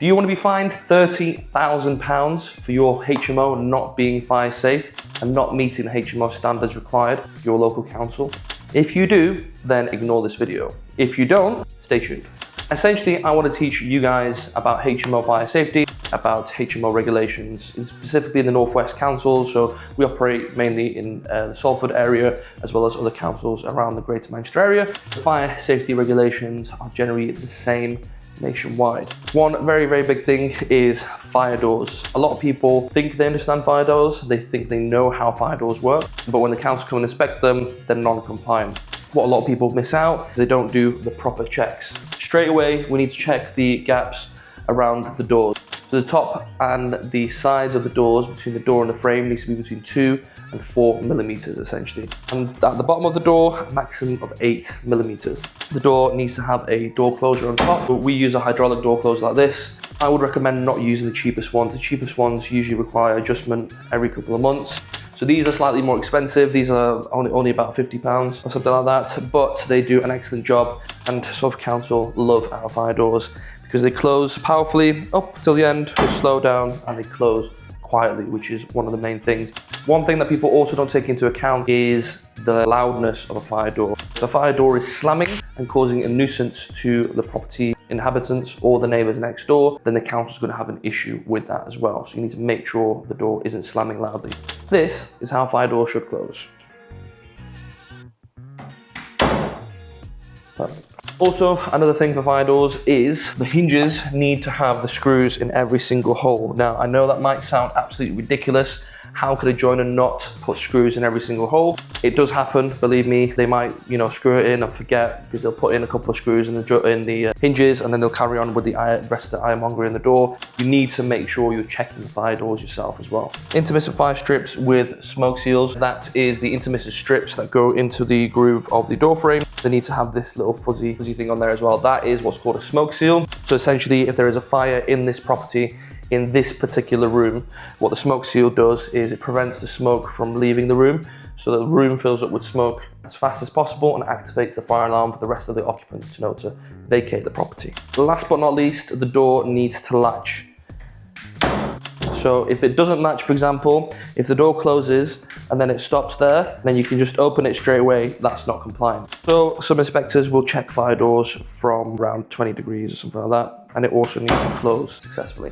Do you want to be fined £30,000 for your HMO not being fire safe and not meeting the HMO standards required for your local council? If you do, then ignore this video. If you don't, stay tuned. Essentially, I want to teach you guys about HMO fire safety, about HMO regulations, specifically in the Northwest Council. So we operate mainly in the Salford area, as well as other councils around the Greater Manchester area. The fire safety regulations are generally the same nationwide. One very, very big thing is fire doors. A lot of people think they understand fire doors, they think they know how fire doors work, but when the council come and inspect them, they're non-compliant. What a lot of people miss out is they don't do the proper checks. Straight away, we need to check the gaps around the doors. So the top and the sides of the doors, between the door and the frame, needs to be between 2 and 4 millimeters essentially. And at the bottom of the door, a maximum of 8 millimeters. The door needs to have a door closure on top. But we use a hydraulic door closer like this. I would recommend not using the cheapest ones. The cheapest ones usually require adjustment every couple of months. So these are slightly more expensive. These are only about £50 or something like that, but they do an excellent job. And Salford Council love our fire doors because they close powerfully up till the end, they slow down and they close quietly, which is one of the main things. One thing that people also don't take into account is the loudness of a fire door. If a fire door is slamming and causing a nuisance to the property inhabitants or the neighbours next door, then the council's going to have an issue with that as well. So you need to make sure the door isn't slamming loudly. This is how a fire door should close. Perfect. Also, another thing for fire doors is the hinges need to have the screws in every single hole. Now, I know that might sound absolutely ridiculous. How could a joiner not put screws in every single hole? It does happen, believe me. They might, screw it in and forget because they'll put in a couple of screws in the hinges and then they'll carry on with the rest of the ironmongery in the door. You need to make sure you're checking the fire doors yourself as well. Intermittent fire strips with smoke seals. That is the intermittent strips that go into the groove of the door frame. They need to have this little fuzzy thing on there as well. That is what's called a smoke seal. So essentially, if there is a fire in this property, in this particular room, what the smoke seal does is it prevents the smoke from leaving the room, so that the room fills up with smoke as fast as possible and activates the fire alarm for the rest of the occupants to know to vacate the property. Last but not least, the door needs to latch. So if it doesn't latch, for example, if the door closes and then it stops there, then you can just open it straight away, that's not compliant. So some inspectors will check fire doors from around 20 degrees or something like that, and it also needs to close successfully.